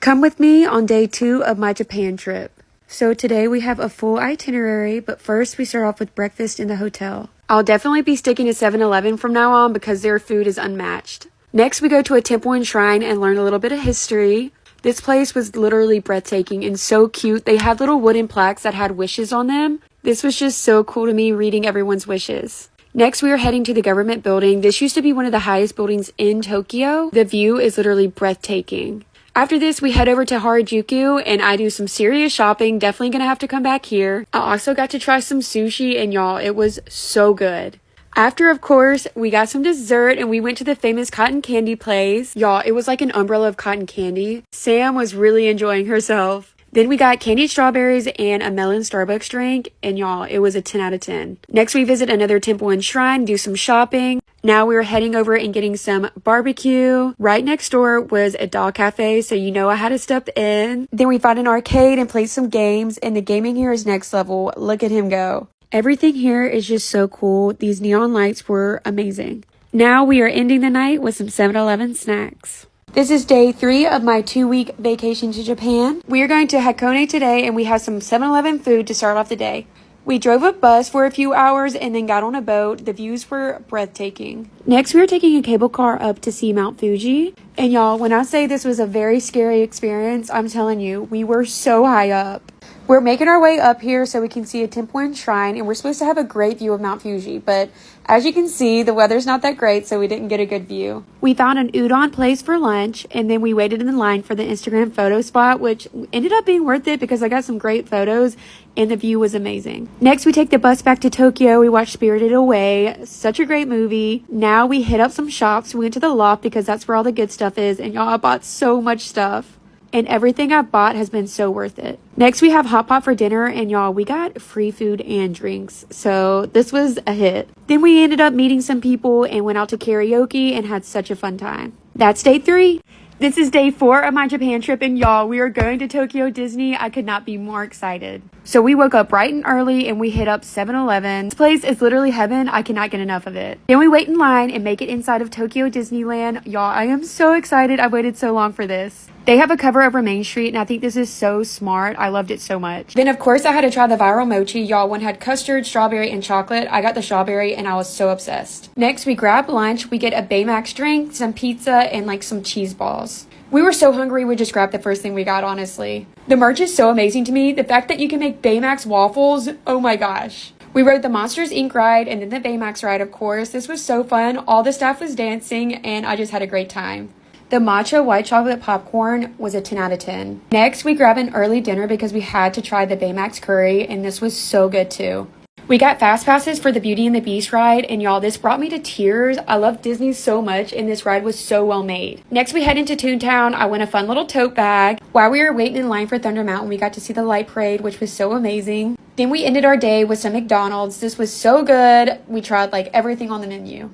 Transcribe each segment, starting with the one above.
Come with me on day 2 of my Japan trip. So today we have a full itinerary, but first we start off with breakfast in the hotel. I'll definitely be sticking to 7-Eleven from now on because their food is unmatched. Next we go to a temple and shrine and learn a little bit of history. This place was literally breathtaking and so cute. They had little wooden plaques that had wishes on them. This was just so cool to me, reading everyone's wishes. Next, we are heading to the government building. This used to be one of the highest buildings in Tokyo. The view is literally breathtaking. After this, we head over to Harajuku and I do some serious shopping. Definitely gonna have to come back here. I also got to try some sushi and y'all, it was so good. After, of course, we got some dessert and we went to the famous cotton candy place. Y'all, it was like an umbrella of cotton candy. Sam was really enjoying herself. Then we got candied strawberries and a melon Starbucks drink, and y'all, it was a 10 out of 10. Next, we visit another temple and shrine, do some shopping. Now we're heading over and getting some barbecue. Right next door was a dog cafe, so you know I had to step in. Then we found an arcade and played some games, and the gaming here is next level. Look at him go. Everything here is just so cool. These neon lights were amazing. Now we are ending the night with some 7-Eleven snacks. This is day 3 of my 2-week vacation to Japan. We are going to Hakone today and we have some 7-Eleven food to start off the day. We drove a bus for a few hours and then got on a boat. The views were breathtaking. Next, we are taking a cable car up to see Mount Fuji. And y'all, when I say this was a very scary experience, I'm telling you, we were so high up. We're making our way up here so we can see a temple and shrine, and we're supposed to have a great view of Mount Fuji, but as you can see, the weather's not that great, so we didn't get a good view. We found an udon place for lunch, and then we waited in line for the Instagram photo spot, which ended up being worth it because I got some great photos, and the view was amazing. Next, we take the bus back to Tokyo. We watched Spirited Away. Such a great movie. Now we hit up some shops. We went to the Loft because that's where all the good stuff is, and y'all, I bought so much stuff. And everything I've bought has been so worth it. Next, we have hot pot for dinner, and y'all, we got free food and drinks. So this was a hit. Then we ended up meeting some people and went out to karaoke and had such a fun time. That's day 3. This is day 4 of my Japan trip, and y'all, we are going to Tokyo Disney. I could not be more excited. So we woke up bright and early and we hit up 7-Eleven. This place is literally heaven. I cannot get enough of it. Then we wait in line and make it inside of Tokyo Disneyland. Y'all, I am so excited. I waited so long for this. They have a cover over Main Street, and I think this is so smart. I loved it so much. Then, of course, I had to try the viral mochi. Y'all, one had custard, strawberry, and chocolate. I got the strawberry, and I was so obsessed. Next, we grab lunch. We get a Baymax drink, some pizza, and like some cheese balls. We were so hungry, we just grabbed the first thing we got, honestly. The merch is so amazing to me. The fact that you can make Baymax waffles, oh my gosh. We rode the Monsters Inc. ride and then the Baymax ride, of course. This was so fun. All the staff was dancing, and I just had a great time. The matcha white chocolate popcorn was a 10 out of 10. Next, we grabbed an early dinner because we had to try the Baymax curry, and this was so good too. We got fast passes for the Beauty and the Beast ride, and y'all, this brought me to tears. I love Disney so much, and this ride was so well made. Next, we head into Toontown. I won a fun little tote bag. While we were waiting in line for Thunder Mountain, we got to see the light parade, which was so amazing. Then we ended our day with some McDonald's. This was so good. We tried like everything on the menu.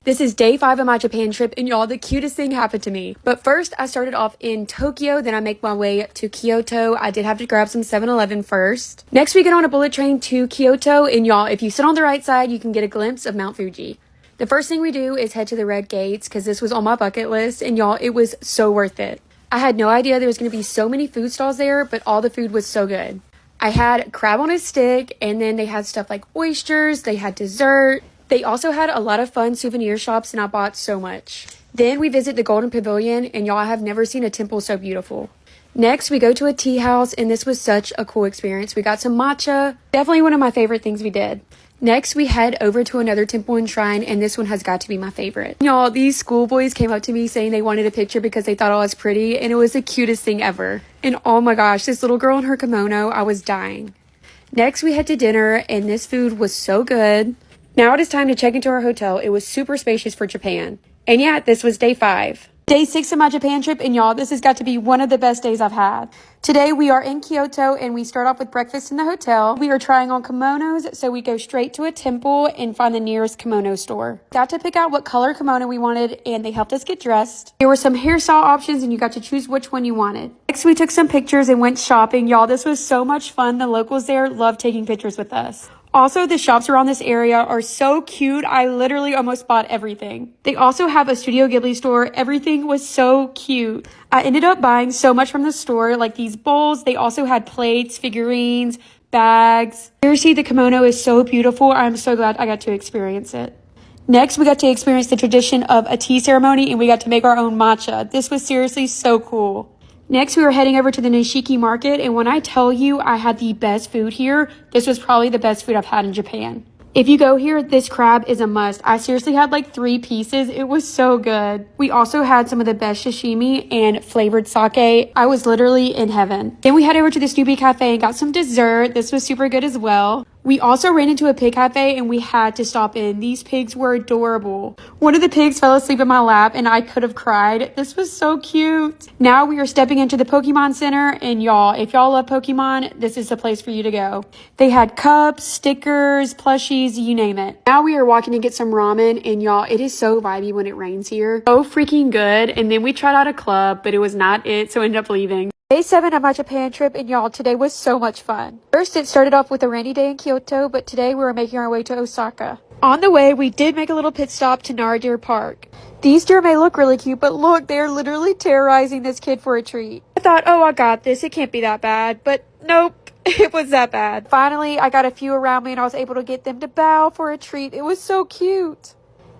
This is day 5 of my Japan trip, and y'all, the cutest thing happened to me. But first, I started off in Tokyo, then I make my way to Kyoto. I did have to grab some 7-Eleven first. Next, we get on a bullet train to Kyoto, and y'all, if you sit on the right side, you can get a glimpse of Mount Fuji. The first thing we do is head to the Red Gates, because this was on my bucket list, and y'all, it was so worth it. I had no idea there was going to be so many food stalls there, but all the food was so good. I had crab on a stick, and then they had stuff like oysters, they had dessert. They also had a lot of fun souvenir shops, and I bought so much. Then we visit the Golden Pavilion, and y'all, I have never seen a temple so beautiful. Next, we go to a tea house, and this was such a cool experience. We got some matcha. Definitely one of my favorite things we did. Next, we head over to another temple and shrine, and this one has got to be my favorite. Y'all, these schoolboys came up to me saying they wanted a picture because they thought I was pretty, and it was the cutest thing ever. And oh my gosh, this little girl in her kimono, I was dying. Next, we head to dinner, and this food was so good. Now it is time to check into our hotel. It was super spacious for Japan. And yeah, this was day 5. Day 6 of my Japan trip, and y'all, this has got to be one of the best days I've had. Today we are in Kyoto, and we start off with breakfast in the hotel. We are trying on kimonos, so we go straight to a temple and find the nearest kimono store. Got to pick out what color kimono we wanted, and they helped us get dressed. There were some hairstyle options, and you got to choose which one you wanted. Next, we took some pictures and went shopping. Y'all, this was so much fun. The locals there loved taking pictures with us. Also, the shops around this area are so cute. I literally almost bought everything. They also have a Studio Ghibli store. Everything was so cute. I ended up buying so much from the store, like these bowls. They also had plates, figurines, bags. Seriously, the kimono is so beautiful. I'm so glad I got to experience it. Next, we got to experience the tradition of a tea ceremony, and we got to make our own matcha. This was seriously so cool. Next, we were heading over to the Nishiki market, and when I tell you I had the best food here, this was probably the best food I've had in Japan. If you go here, this crab is a must. I seriously had like 3 pieces. It was so good. We also had some of the best sashimi and flavored sake. I was literally in heaven. Then we head over to the Snoopy Cafe and got some dessert. This was super good as well. We also ran into a pig cafe and we had to stop in. These pigs were adorable. One of the pigs fell asleep in my lap and I could have cried. This was so cute. Now we are stepping into the Pokemon Center, and y'all, if y'all love Pokemon, this is the place for you to go. They had cups, stickers, plushies, you name it. Now we are walking to get some ramen, and y'all, it is so vibey when it rains here. So freaking good. And then we tried out a club, but it was not it, so I ended up leaving. Day 7 of my Japan trip, and y'all, today was so much fun. First, it started off with a rainy day in Kyoto, but today we were making our way to Osaka. On the way, we did make a little pit stop to Nara Deer Park. These deer may look really cute, but look, they are literally terrorizing this kid for a treat. I thought, oh, I got this. It can't be that bad, but nope, it was that bad. Finally, I got a few around me, and I was able to get them to bow for a treat. It was so cute.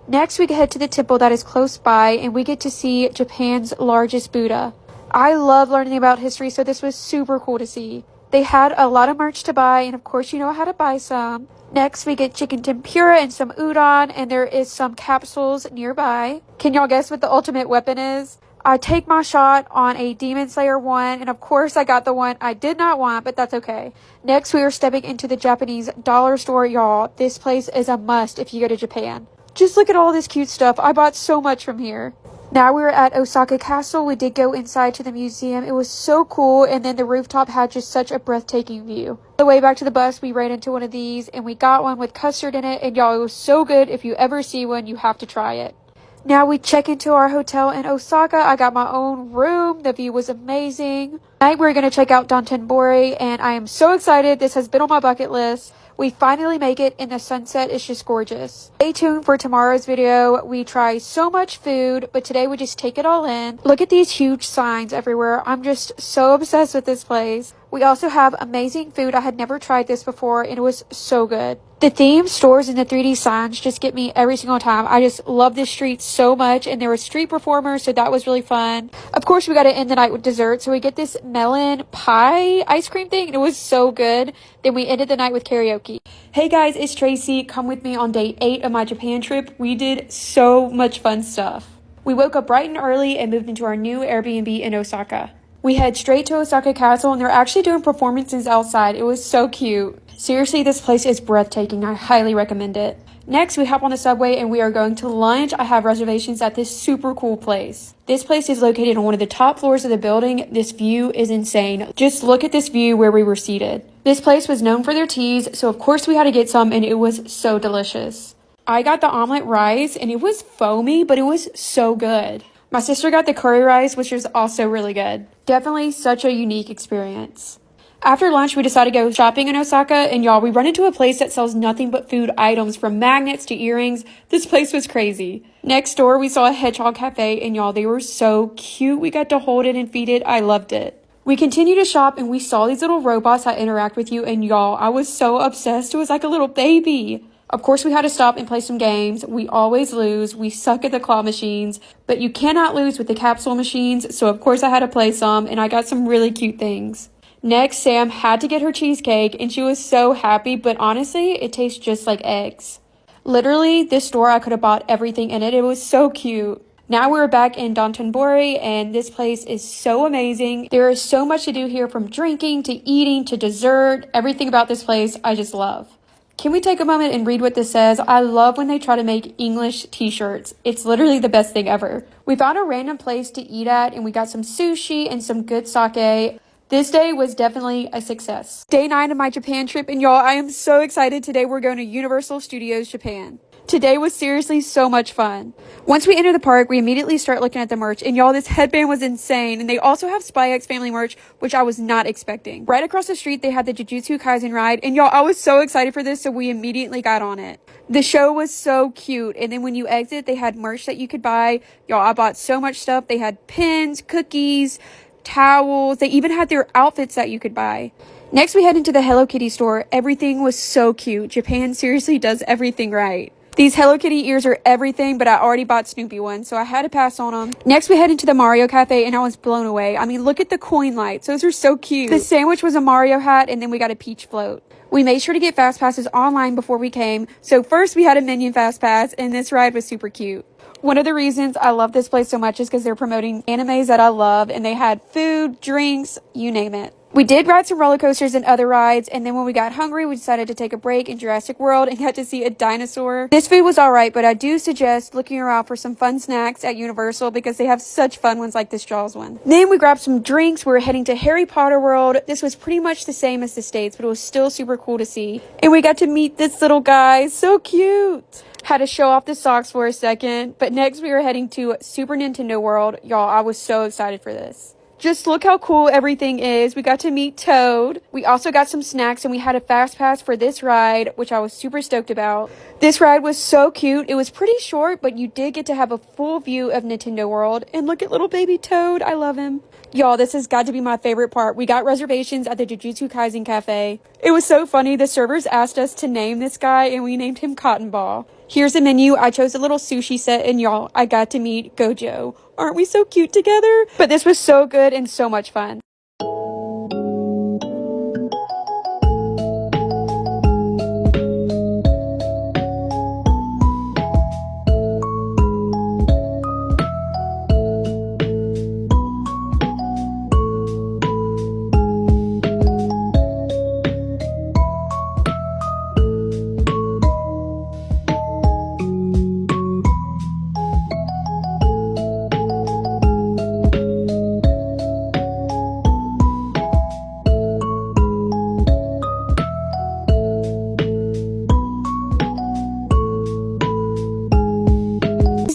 Next, we head to the temple that is close by, and we get to see Japan's largest Buddha. I love learning about history, so this was super cool to see. They had a lot of merch to buy, and of course, you know how to buy some. Next, we get chicken tempura and some udon, and there is some capsules nearby. Can y'all guess what the ultimate weapon is? I take my shot on a Demon Slayer one, and of course, I got the one I did not want, but that's okay. Next, we are stepping into the Japanese dollar store, y'all. This place is a must if you go to Japan. Just look at all this cute stuff. I bought so much from here. Now we're at Osaka Castle. We did go inside to the museum. It was so cool, and then the rooftop had just such a breathtaking view. On the way back to the bus, we ran into one of these, and we got one with custard in it, and y'all, it was so good. If you ever see one, you have to try it. Now we check into our hotel in Osaka. I got my own room. The view was amazing. Tonight we're going to check out Dotonbori, and I am so excited. This has been on my bucket list. We finally make it, and the sunset is just gorgeous. Stay tuned for tomorrow's video. We try so much food, but today we just take it all in. Look at these huge signs everywhere. I'm just so obsessed with this place. We also have amazing food. I had never tried this before, and it was so good. The theme stores and the 3D signs just get me every single time. I just love this street so much, and there were street performers, so that was really fun. Of course, we got to end the night with dessert, so we get this melon pie ice cream thing, and it was so good. Then we ended the night with karaoke. Hey guys, it's Tracy. Come with me on day 8 of my Japan trip. We did so much fun stuff. We woke up bright and early and moved into our new Airbnb in Osaka. We head straight to Osaka Castle, and they're actually doing performances outside. It was so cute. Seriously, this place is breathtaking. I highly recommend it. Next, we hop on the subway and we are going to lunch. I have reservations at this super cool place. This place is located on one of the top floors of the building. This view is insane. Just look at this view where we were seated. This place was known for their teas, so of course we had to get some, and it was so delicious. I got the omelet rice, and it was foamy, but it was so good. My sister got the curry rice, which was also really good. Definitely such a unique experience. After lunch, we decided to go shopping in Osaka, and y'all, we run into a place that sells nothing but food items, from magnets to earrings. This place was crazy. Next door, we saw a hedgehog cafe, and y'all, they were so cute. We got to hold it and feed it. I loved it. We continued to shop, and we saw these little robots that interact with you, and y'all, I was so obsessed. It was like a little baby. Of course, we had to stop and play some games. We always lose. We suck at the claw machines, but you cannot lose with the capsule machines, so of course I had to play some, and I got some really cute things. Next, Sam had to get her cheesecake, and she was so happy, but honestly, it tastes just like eggs. Literally, this store, I could have bought everything in it. It was so cute. Now we're back in Dotonbori, and this place is so amazing. There is so much to do here, from drinking to eating to dessert. Everything about this place, I just love. Can we take a moment and read what this says? I love when they try to make English t-shirts. It's literally the best thing ever. We found a random place to eat at, and we got some sushi and some good sake. This day was definitely a success. Day 9 of my Japan trip, and y'all, I am so excited. Today we're going to Universal Studios Japan. Today was seriously so much fun. Once we enter the park, we immediately start looking at the merch, and y'all, this headband was insane. And they also have Spy X Family merch, which I was not expecting. Right across the street, they had the Jujutsu Kaisen ride, and y'all, I was so excited for this, so we immediately got on it. The show was so cute, and then when you exit, they had merch that you could buy. Y'all, I bought so much stuff. They had pins, cookies, towels. They even had their outfits that you could buy. Next, we head into the Hello Kitty store. Everything was so cute. Japan seriously does everything right. These Hello Kitty ears are everything, but I already bought Snoopy ones, so I had to pass on them. Next, we head into the Mario Cafe, and I was blown away. I mean, look at the coin lights. Those are so cute. The sandwich was a Mario hat, and then we got a Peach float. We made sure to get Fast Passes online before we came, so first we had a Minion Fast Pass, and this ride was super cute. One of the reasons I love this place so much is because they're promoting animes that I love, and they had food, drinks, you name it. We did ride some roller coasters and other rides, and then when we got hungry, we decided to take a break in Jurassic World and got to see a dinosaur. This food was alright, but I do suggest looking around for some fun snacks at Universal because they have such fun ones like this Jaws one. Then we grabbed some drinks. We were heading to Harry Potter World. This was pretty much the same as the States, but it was still super cool to see. And we got to meet this little guy. So cute! Had to show off the socks for a second, but next we were heading to Super Nintendo World. Y'all, I was so excited for this. Just look how cool everything is. We got to meet Toad. We also got some snacks, and we had a Fast Pass for this ride, which I was super stoked about. This ride was so cute. It was pretty short, but you did get to have a full view of Nintendo World. And look at little baby Toad. I love him. Y'all, this has got to be my favorite part. We got reservations at the Jujutsu Kaisen Cafe. It was so funny. The servers asked us to name this guy, and we named him Cotton Ball. Here's the menu. I chose a little sushi set, and y'all, I got to meet Gojo. Aren't we so cute together? But this was so good and so much fun.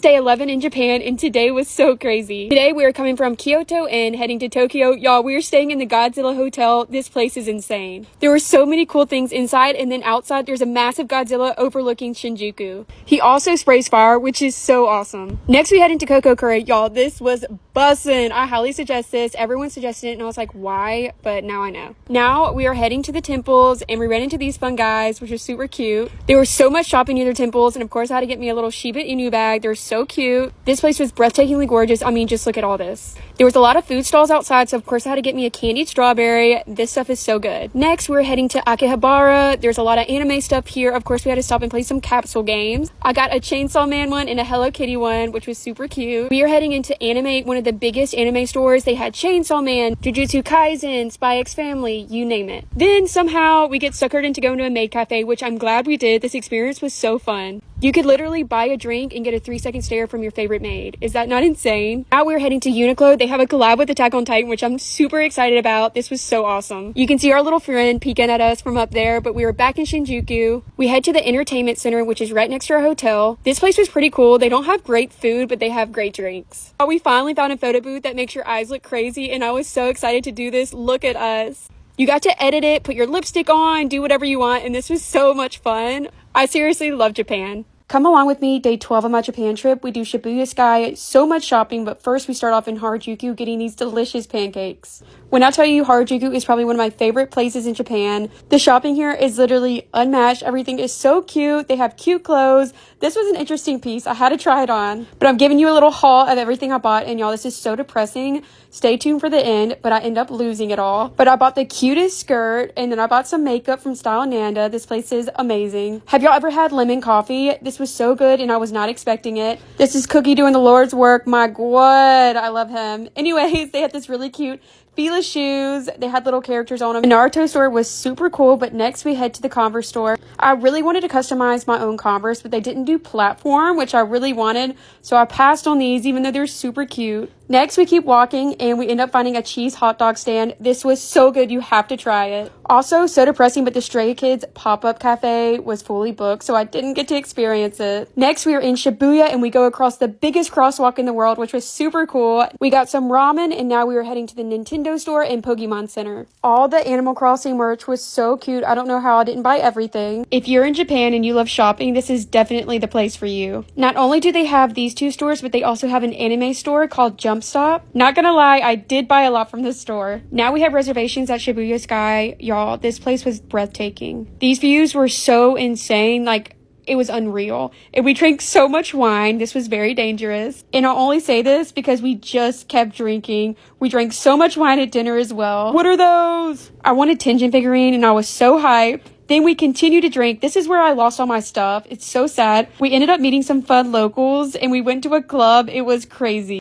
Day 11 in Japan, and today was so crazy. Today we are coming from Kyoto and heading to Tokyo. Y'all, we are staying in the Godzilla Hotel. This place is insane. There were so many cool things inside, and then outside there's a massive Godzilla overlooking Shinjuku. He also sprays fire, which is so awesome. Next we head into Kokokure. Y'all, this was bussin'. I highly suggest this. Everyone suggested it, and I was like, why? But now I know. Now we are heading to the temples, and we ran into these fun guys, which was super cute. There was so much shopping near the temples, and of course I had to get me a little Shiba Inu bag. They're so cute. This place was breathtakingly gorgeous. I mean, just look at all this. There was a lot of food stalls outside, so of course I had to get me a candied strawberry. This stuff is so good. Next, we're heading to Akihabara. There's a lot of anime stuff here. Of course, we had to stop and play some capsule games. I got a Chainsaw Man one and a Hello Kitty one, which was super cute. We are heading into Anime, one of the biggest anime stores. They had Chainsaw Man, Jujutsu Kaisen, Spy X Family, you name it. Then somehow we get suckered into going to a maid cafe, which I'm glad we did. This experience was so fun. You could literally buy a drink and get a 3-second stare from your favorite maid. Is that not insane? Now we're heading to Uniqlo. They have a collab with Attack on Titan, which I'm super excited about. This was so awesome. You can see our little friend peeking at us from up there, but we were back in Shinjuku. We head to the entertainment center, which is right next to our hotel. This place was pretty cool. They don't have great food, but they have great drinks. We finally found a photo booth that makes your eyes look crazy, and I was so excited to do this. Look at us. You got to edit it, put your lipstick on, do whatever you want, and this was so much fun. I seriously love Japan. Come along with me, day 12 of my Japan trip. We do Shibuya Sky, so much shopping, but first we start off in Harajuku getting these delicious pancakes. When I tell you Harajuku is probably one of my favorite places in Japan, the shopping here is literally unmatched. Everything is so cute. They have cute clothes. This was an interesting piece. I had to try it on, but I'm giving you a little haul of everything I bought, and y'all, this is so depressing. Stay tuned for the end, but I end up losing it all. But I bought the cutest skirt, and then I bought some makeup from Style Nanda. This place is amazing. Have y'all ever had lemon coffee? This was so good, and I was not expecting it. This is Cookie doing the Lord's work. My God, I love him. Anyways, they had this really cute Fila shoes. They had little characters on them. The Naruto store was super cool, but next we head to the Converse store. I really wanted to customize my own Converse, but they didn't do platform, which I really wanted, so I passed on these even though they're super cute. Next, we keep walking and we end up finding a cheese hot dog stand. This was so good. You have to try it. Also, so depressing, but the Stray Kids pop-up cafe was fully booked, so I didn't get to experience it. Next, we are in Shibuya and we go across the biggest crosswalk in the world, which was super cool. We got some ramen and now we are heading to the Nintendo store and Pokemon Center. All the Animal Crossing merch was so cute. I don't know how I didn't buy everything. If you're in Japan and you love shopping, this is definitely the place for you. Not only do they have these two stores, but they also have an anime store called Jump Stop. Not gonna lie, I did buy a lot from this store. Now we have reservations at Shibuya Sky. Y'all, this place was breathtaking. These views were so insane, like, it was unreal. And we drank so much wine. This was very dangerous. And I'll only say this because we just kept drinking. We drank so much wine at dinner as well. What are those? I wanted Tenjin figurine and I was so hyped. Then we continued to drink. This is where I lost all my stuff. It's so sad. We ended up meeting some fun locals and we went to a club. It was crazy.